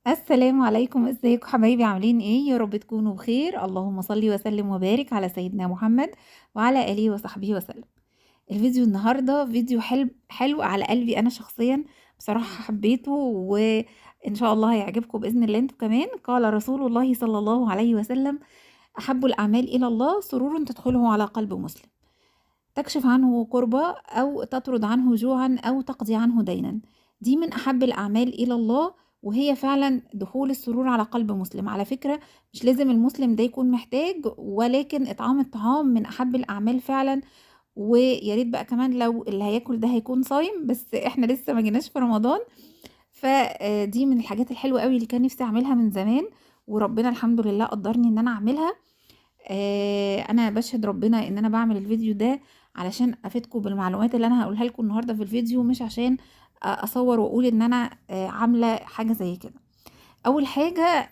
السلام عليكم، ازيكم حبايبي عاملين ايه؟ يا رب تكونوا بخير. اللهم صل وسلم وبارك على سيدنا محمد وعلى اله وصحبه وسلم. الفيديو النهارده فيديو حلو حلو على قلبي انا شخصيا. بصراحة حبيته وان شاء الله هيعجبكم باذن الله انتوا كمان. قال رسول الله صلى الله عليه وسلم: احب الاعمال الى الله سرور تدخله على قلب مسلم، تكشف عنه كربة أو تطرد عنه جوعًا أو تقضي عنه دينًا. دي من أحب الأعمال إلى الله، وهي فعلًا دخول السرور على قلب مسلم. على فكرة مش لازم المسلم ده يكون محتاج، ولكن إطعام الطعام من أحب الأعمال فعلًا. ويا ريت بقى كمان لو اللي هياكل ده هيكون صايم، بس إحنا لسه ما جيناش في رمضان. دي من الحاجات الحلوة أوي اللي كان نفسي أعملها من زمان، وربنا الحمد لله قدّرني إن أنا أعملها. أنا باشهد ربنا إن أنا باعمل الفيديو ده علشان أفيدكم بالمعلومات اللي أنا هاقولها لكم النهارده في الفيديو، مش عشان أصوّر وأقول إن أنا عاملة حاجة زي كده. أول حاجة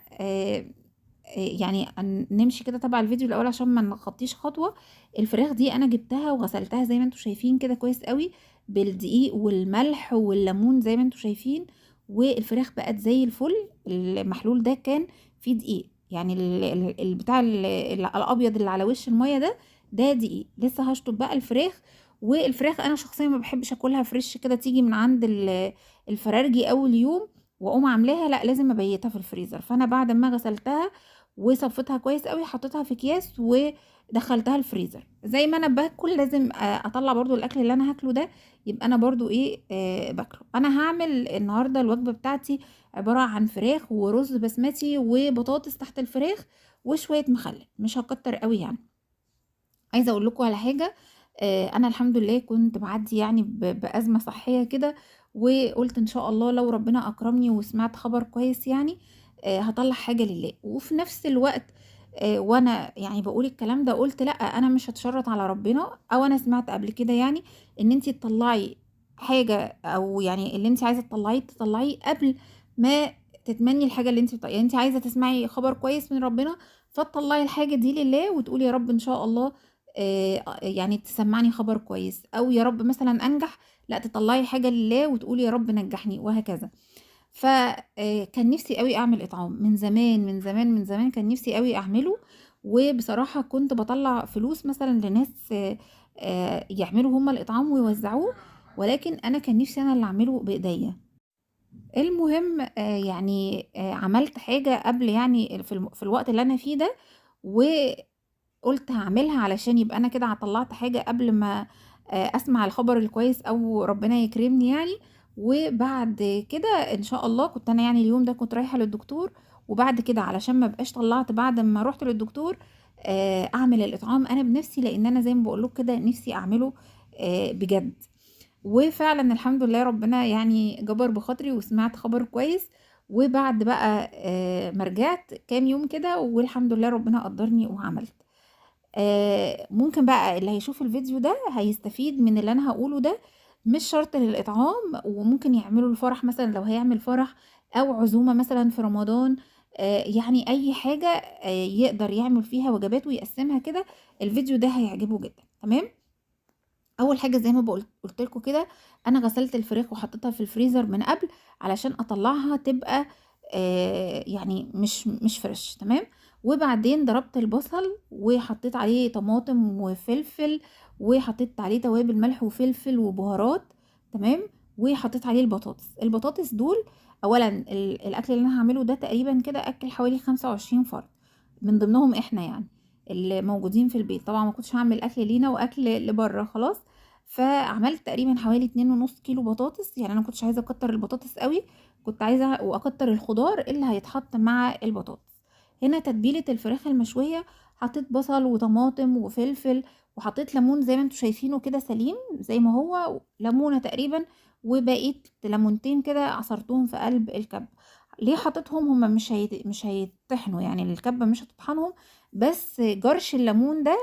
يعني نمشي كده تبع الفيديو الأول عشان ما نخطيش خطوة. الفراخ دي أنا جبتها وغسلتها زي ما أنتم شايفين كده كويس أوي، بالدقيق والملح والليمون زي ما أنتم شايفين، والفراخ بقت زي الفل. المحلول ده كان فيه دقيق، يعني البتاع الأبيض اللي على وش المَيّة ده دقيق. لسه هاشطف بقى الفراخ. والفراخ أنا شخصيًا ما باحبش آكلها فريش كده تيجي من عند الفرارجي أول يوم وأقوم عاملاها، لأ لازم أبيتها في الفريزر. فأنا بعد ما غسلتها وصفيتها كويس أوي حطيتها في أكياس ودخلتها الفريزر. زي ما أنا باكل لازم أطلّع برضه الأكل اللي أنا هاكله ده يبقى أنا برضه إيه باكله. أنا هاعمل النهارده الوجبة بتاعتي عبارة عن فراخ ورز بسمتي وبطاطس تحت الفراخ وشوية مخلل، مش هاكتر أوي يعني. عايزة أقول لكم على حاجة. أنا الحمد لله كنت باعدّي يعني بأزمة صحية كده، وقُلت إن شاء الله لو ربنا أكرمني وسمعت خبر كويس يعني هاطلّع حاجة لله. وفي نفس الوقت وأنا يعني باقول الكلام ده قُلت لأ، أنا مش هاتشرّط على ربنا. أو أنا سمعت قبل كده يعني إن أنتِ تطلّعي حاجة، أو يعني اللي أنتِ عايزة تطلّعيه تطلّعيه قبل ما تتمنّي الحاجة اللي أنتِ يعني أنتِ عايزة تسمعي خبر كويس من ربنا، فتطلّعي الحاجة دي لله وتقولي يا رب إن شاء الله يعني تسمّعني خبر كويس. أو يا رب مثلًا أنجح، لأ تطلّعي حاجة لله وتقولي يا رب نجّحني وهكذا. ف كان نِفْسي أوي أعمل إطعام من زمان، من زمان، من زمان كان نِفْسي أوي أعمله. وبصراحة كنت باطلّع فلوس مثلًا لناس يعملوا هم الإطعام ويوزّعوه، ولكن أنا كان نِفْسي أنا اللي أعمله بإيديّا. المهم يعني عملت حاجة قبل يعني في الوقت اللي أنا فيه ده، وقُلت هاعملها علشان يبقى أنا كده طلّعت حاجة قبل ما أسمع الخبر الكويس أو ربنا يكرمني يعني. وبعد كده إن شاء الله كنت أنا يعني اليوم ده كنت رايحة للدكتور، وبعد كده علشان ما ابقاش طلّعت بعد ما رُحت للدكتور أعمل الإطعام أنا بنفسي، لإن أنا زي ما باقول لكم كده نفسي أعمله بجد. وفعلًا الحمد لله ربنا يعني جبر بخاطري وسمعت خبر كويس. وبعد بقى ما رجعت كام يوم كده والحمد لله ربنا قدّرني وعملت. ممكن بقى اللي هيشوف الفيديو ده هيستفيد من اللي أنا هاقوله ده، مش شرط للإطعام، وممكن يعملوا الفرح مثلًا لو هيعمل فرح أو عزومة مثلًا في رمضان. يعني أي حاجة يقدر يعمل فيها وجبات ويقسّمها كده. الفيديو ده هيعجبه جدًا، تمام؟ أول حاجة زي ما قُلت لكم كده، أنا غسلت الفراخ وحطيتها في الفريزر من قبل علشان أطلّعها تبقى يعني مش فريش، تمام. وبعدين ضربت البصل وحطيت عليه طماطم وفلفل، وحطيت عليه توابل ملح وفلفل وبهارات، تمام. وحطيت عليه البطاطس دول أولًا الأكل اللي أنا هاعمله ده تقريبًا كده أكل حوالي 25 فرد، من ضمنهم إحنا يعني اللي موجودين في البيت. طبعًا ما كنتش هاعمل أكل لينا وأكل لبرّه خلاص. فعملت تقريبًا حوالي 2.5 كيلو بطاطس، يعني أنا ما كنتش عايزة أكتّر البطاطس أوي، كنت عايزة وأكتّر الخضار اللي هيتحط مع البطاطس. هنا تتبيلة الفراخ المشوية، حطيت بصل وطماطم وفلفل، وحطيت ليمون زي ما أنتم شايفينه كده سليم زي ما هو، ليمونة تقريبًا، وبقية ليمونتين كده عصرتهم في قلب الكبة. ليه حطيتهم؟ هُم مش هيتطحنوا، يعني الكبة مش هتطحنهم، بس جرش الليمون ده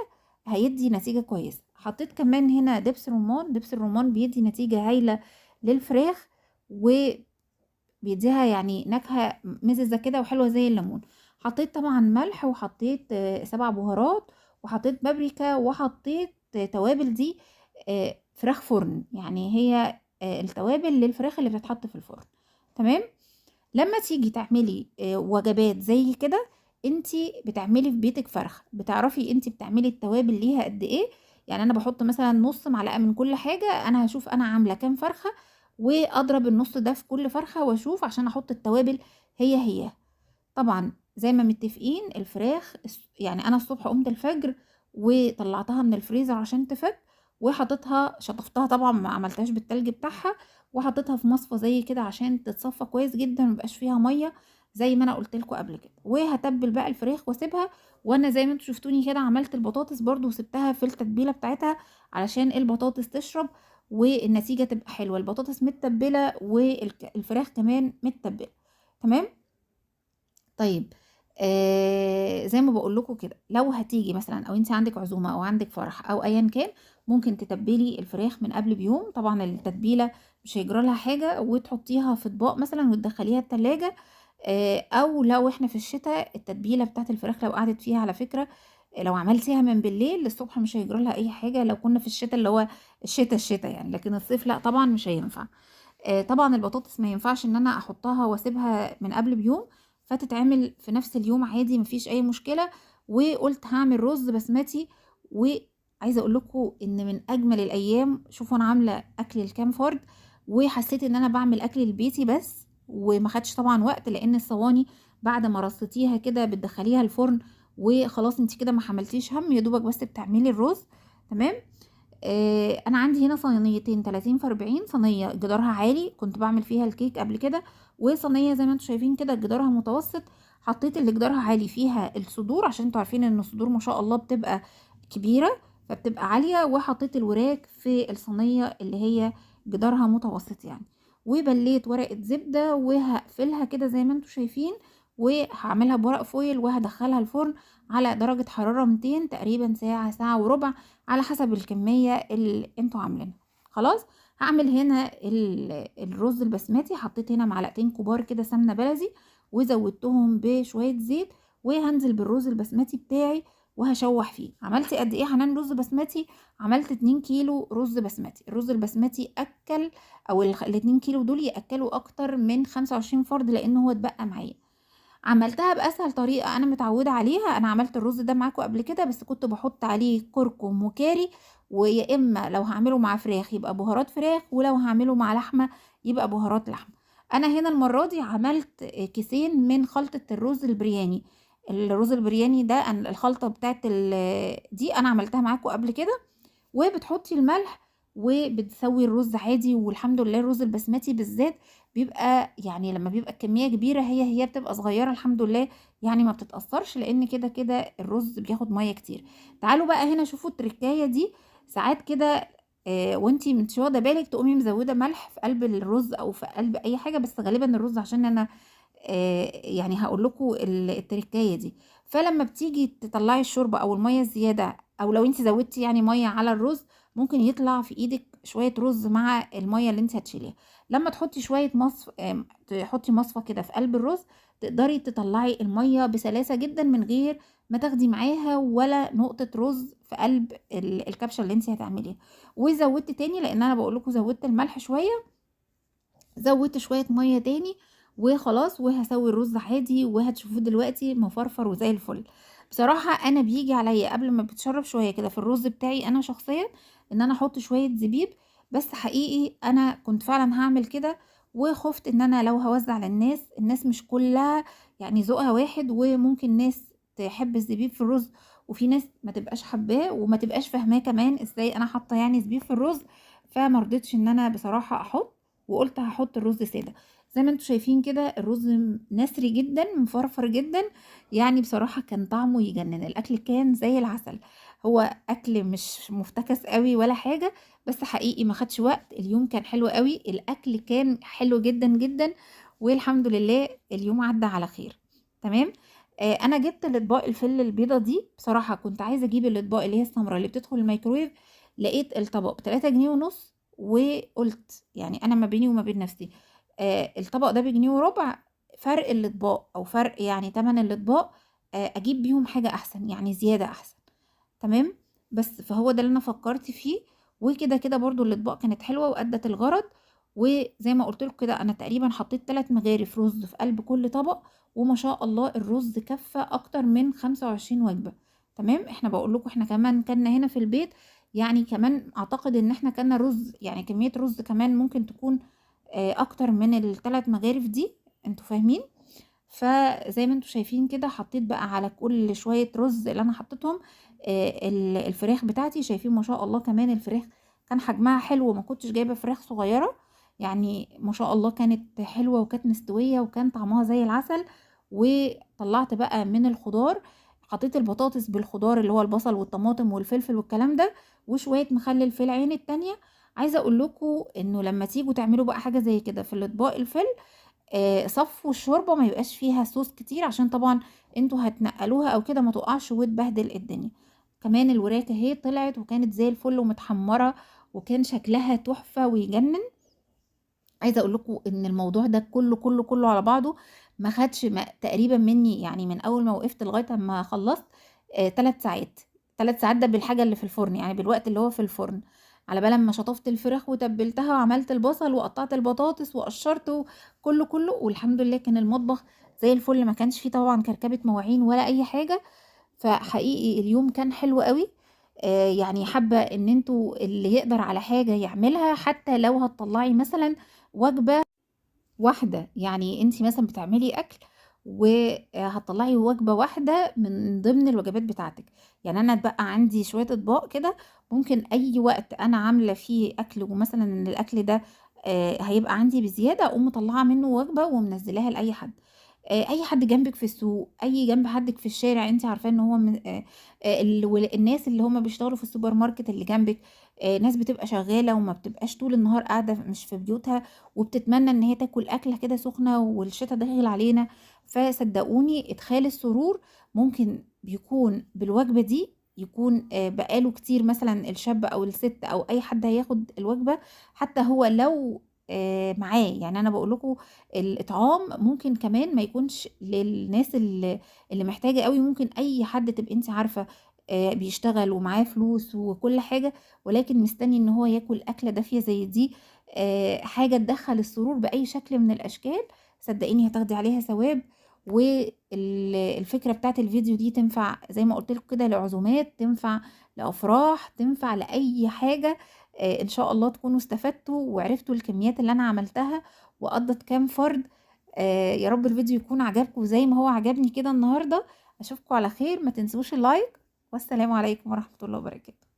هيدّي نتيجة كويسة. حطيت كمان هنا دبس رمان، دبس الرمان بيدّي نتيجة هايلة للفراخ، وبيدّيها يعني نكهة مززة كده وحلوة زي الليمون. حطيت طبعًا ملح، وحطيت 7 بهارات، وحطيت بابريكا، وحطيت توابل دي فراخ فرن، يعني هي التوابل للفراخ اللي بتتحط في الفرن، تمام. لما تيجي تعملي وجبات زي كده، انت بتعملي في بيتك فرخه، بتعرفي انت بتعملي التوابل ليها قد ايه. يعني انا بحط مثلا نص معلقه من كل حاجه، انا هشوف انا عامله كام فرخه واضرب النص ده في كل فرخه واشوف عشان احط التوابل هي. طبعا زي ما متفقين الفراخ يعني انا الصبح قمت الفجر وطلعتها من الفريزر عشان تفك، وحطيتها شطفتها طبعا، ما عملتهاش بالتلج بتاعها، وحطيتها في مصفى زي كده عشان تتصفى كويس جدا وميبقاش فيها ميه زي ما انا قلت لكم قبل كده. وهتبل بقى الفراخ واسيبها، وانا زي ما انتوا شفتوني كده عملت البطاطس برضو وسبتها في التتبيله بتاعتها علشان البطاطس تشرب والنتيجه تبقى حلوه، البطاطس متبله والفراخ كمان متبله. تمام. طيب زي ما باقول لكم كده، لو هتيجي مثلًا أو أنتِ عندِك عزومة أو عندِك فرح أو أيًا كان، ممكن تتبّلي الفراخ من قبل بيوم، طبعًا التتبيلة مش هيجرى لها حاجة، وتحطيها في أطباق مثلًا وتدخّليها التلاجة. أو لو إحنا في الشتا، التتبيلة بتاعة الفراخ لو قعدت فيها على فكرة، لو عملتيها من بالليل للصبح مش هيجرى لها أي حاجة، لو كنا في الشتا اللي هو الشتا يعني، لكن الصيف لأ طبعًا مش هينفع. طبعًا البطاطس ما ينفعش إن أنا أحطها واسيبها من قبل بيوم، فتتعمل في نفس اليوم عادي ما فيش أي مشكلة. وقُلت هاعمل رز بسمتي، وعايزة أقول لكم إن من أجمل الأيام، شوفوا أنا عاملة أكل لكام فرد، وحسيت إن أنا باعمل أكل لبيتي بس، وما خدش طبعًا وقت، لإن الصواني بعد ما رصيتيها كده بتدخليها الفرن وخلاص أنتِ كده ما حملتيش هَم، يا دوبك بس بتعملي الرز. تمام. أنا عندي هنا صينيتين 30 في 40، صينية جدارها عالي كنت باعمل فيها الكيك قبل كده، وصينية زي ما أنتم شايفين كده جدارها متوسط. حطيت اللي جدارها عالي فيها الصدور، عشان أنتم عارفين إن الصدور ما شاء الله بتبقى كبيرة، فبتبقى عالية، وحطيت الوراك في الصينية اللي هي جدارها متوسط يعني. وبليت ورقة زبدة وهاقفلها كده زي ما أنتم شايفين، وهاعملها بورق فويل وهادخلها الفرن على درجة حرارة 200 تقريبًا ساعة، ساعة وربع، على حسب الكمية اللي انتوا عاملينها. خلاص. هعمل هنا الرز البسمتي، حطيت هنا معلقتين كبار كده سمنة بلدي وزودتهم بشوية زيت، وهنزل بالرز البسمتي بتاعي وهشوح فيه. عملت قد ايه حنان رز بسمتي؟ عملت 2 كيلو رز بسمتي. الرز البسمتي اكل، او ال2 كيلو دول ياكلوا اكتر من 25 فرد لان هو اتبقى معايا. عملتها بأسهل طريقة أنا متعودة عليها، أنا عملت الرز ده معاكم قبل كده بس كنت باحط عليه كركم وكاري، ويا إما لو هاعمله مع فراخ يبقى بهارات فراخ، ولو هاعمله مع لحمة يبقى بهارات لحمة. أنا هنا المرة دي عملت كيسين من خلطة الرز البرياني. الرز البرياني ده الخلطة بتاعة دي أنا عملتها معاكم قبل كده، وبتحطي الملح وبتسوي الرز عادي. والحمد لله الرز البسمتي بالذات بيبقى يعني لما بيبقى الكمية كبيرة هي بتبقى صغيرة الحمد لله، يعني ما بتتأثرش لأن كده الرز بياخد مية كتير. تعالوا بقى هنا شوفوا التركاية دي. ساعات كده وانتي مش واخدة بالك تقومي مزودة ملح في قلب الرز أو في قلب أي حاجة، بس غالبا الرز عشان أنا يعني هاقول لكم التركاية دي. فلما بتيجي تطلعي الشوربة أو المَيّة الزيادة، أو لو أنتِ زودتِ يعني مَيّة على الرز، ممكن يطلع في إيدِك شوية رز مع المَيّة اللي أنتِ هتشيليها. لما تحطي شوية تحطي مصفى كده في قلب الرز، تقدري تطلعي المَيّة بسلاسة جدًا من غير ما تاخدي معاها ولا نقطة رز في قلب الكبشة اللي أنتِ هتعمليها. وزودت تاني لأن أنا باقول لكم زودت الملح شوية، زودت شوية مية تاني وخلاص، وهسوي الرز عادي وهتشوفوه دلوقتي مفرفر وزي الفل. بصراحة انا بيجي عليا قبل ما بتشرب شوية كده في الرز بتاعي انا شخصيا ان انا احط شوية زبيب، بس حقيقي انا كنت فعلا هعمل كده، وخفت ان انا لو هوزع للناس، الناس مش كلها يعني ذوقها واحد، وممكن ناس تحب الزبيب في الرز وفي ناس ما تبقاش حباه وما تبقاش فاهماه كمان ازاي انا حاطه يعني زبيب في الرز. فمرضتش ان انا بصراحة احط، وقلت هاحط الرز سادة. زي ما انتم شايفين كده الرز نسري جدًا، مفرفر جدًا، يعني بصراحة كان طعمه يجنن، الأكل كان زي العسل. هو أكل مش مفتكس أوي ولا حاجة، بس حقيقي ما خدش وقت، اليوم كان حلو أوي، الأكل كان حلو جدًا، جدًا، والحمد لله اليوم عدّى على خير. تمام. أنا جبت الأطباق الفِل البيضا دي، بصراحة كنت عايزة أجيب الأطباق اللي هي السمرا اللي بتدخل الميكروويف، لقيت الطبق ب3 جنيه ونُص، وقُلت يعني أنا ما بيني وما بين نفسي، الطبق ده بجنيه وربع، فرق الأطباق أو فرق يعني تمن الأطباق، أجيب بيهم حاجة أحسن، يعني زيادة أحسن. تمام. بس فهو ده اللي أنا فكرت فيه، وكده برضه الأطباق كانت حلوة وأدت الغرض، وزي ما قلت لكم كده انا تقريبا حطيت 3 مغارف رز في قلب كل طبق، وما شاء الله الرز كفى اكتر من 25 وجبة. تمام، احنا بقول لكم احنا كمان كنا هنا في البيت، يعني كمان اعتقد ان احنا كنا رز، يعني كمية رز كمان ممكن تكون اكتر من الثلاث مغارف دي، انتوا فاهمين. فزي ما انتوا شايفين كده حطيت بقى على كل شوية رز اللي انا حطيتهم الفراخ بتاعتي. شايفين ما شاء الله كمان الفراخ كان حجمها حلو، وما كنتش جايبة فراخ صغيرة، يعني ما شاء الله كانت حلوة وكانت مستوية وكان طعمها زي العسل. وطلعت بقى من الخضار، حطيت البطاطس بالخضار اللي هو البصل والطماطم والفلفل والكلام ده، وشوية مخلل في العين التانية. عايزة اقول لكم انه لما تيجوا تعملوا بقى حاجة زي كده في الاطباق الفل، صفّوا الشوربة ما يبقاش فيها صوص كتير، عشان طبعًا أنتم هتنقّلوها أو كده ما تُقعش وتبهدل الدنيا. كمان الوراك أهي طلعت وكانت زي الفل ومتحمّرة، وكان شكلها تحفة ويجنن. عايزة أقول لكم إن الموضوع ده كلّه على بعضه ما خدش تقريبًا منّي، يعني من أول ما وقفت لغاية أمّا خلّصت 3 ساعات. 3 ساعات ده بالحاجة اللي في الفرن، يعني بالوقت اللي هو في الفرن، على بال أمّا شطفت الفراخ وتبّلتها وعملت البصل وقطّعت البطاطس وقشّرت كلّه، والحمد لله كان المطبخ زي الفل، ما كانش في طبعًا كركبة مواعين ولا أي حاجة. فحقيقي اليوم كان حلو أوي. يعني حابة إن أنتم اللي يقدر على حاجة يعملها، حتى لو هتطلّعي مثلًا وجبة واحدة، يعني أنتِ مثلًا بتعملي أكل وهتطلّعي وجبة واحدة من ضمن الوجبات بتاعتِك. يعني أنا اتبقى عندي شوية أطباق كده، ممكن أي وقت أنا عاملة فيه أكل ومثلًا إن الأكل ده هيبقى عندي بزيادة، أقوم مطلّعة منه وجبة ومنزّلاها لأي حد. أي حد جنبِك في السوق، أي جنب حدِّك في الشارع أنتِ عارفاه إن هو من الناس اللي هُم بيشتغلوا في السوبر ماركت اللي جنبِك، ناس بتبقى شغالة وما بتبقاش طول النهار قاعدة مش في بيوتها، وبتتمنى إن هي تاكل أكلة كده سخنة والشتا داخل علينا. فصدقوني إدخال السرور ممكن بيكون بالوجبة دي، يكون بقى له كتير مثلًا الشاب أو الست أو أي حد هياخد الوجبة، حتى هو لو معاه. يعني أنا باقول لكم الإطعام ممكن كمان ما يكونش للناس اللي محتاجة أوي، ممكن أي حد تبقي أنتِ عارفة بيشتغل ومعاه فلوس وكل حاجة، ولكن مستني إن هو ياكل أكلة دافية زي دي، حاجة تدخّل السرور بأي شكل من الأشكال. صدقيني هتاخدي عليها ثواب. الفكرة بتاعة الفيديو دي تنفع زي ما قُلت لكم كده لعزومات، تنفع لأفراح، تنفع لأي حاجة. إن شاء الله تكونوا استفدتوا وعرفتوا الكميات اللي أنا عملتها وقضّت كام فرد. يا رب الفيديو يكون عجبكم زي ما هو عجبني كده النهارده. أشوفكم على خير، ما تنسوش اللايك، والسلام عليكم ورحمة الله وبركاته.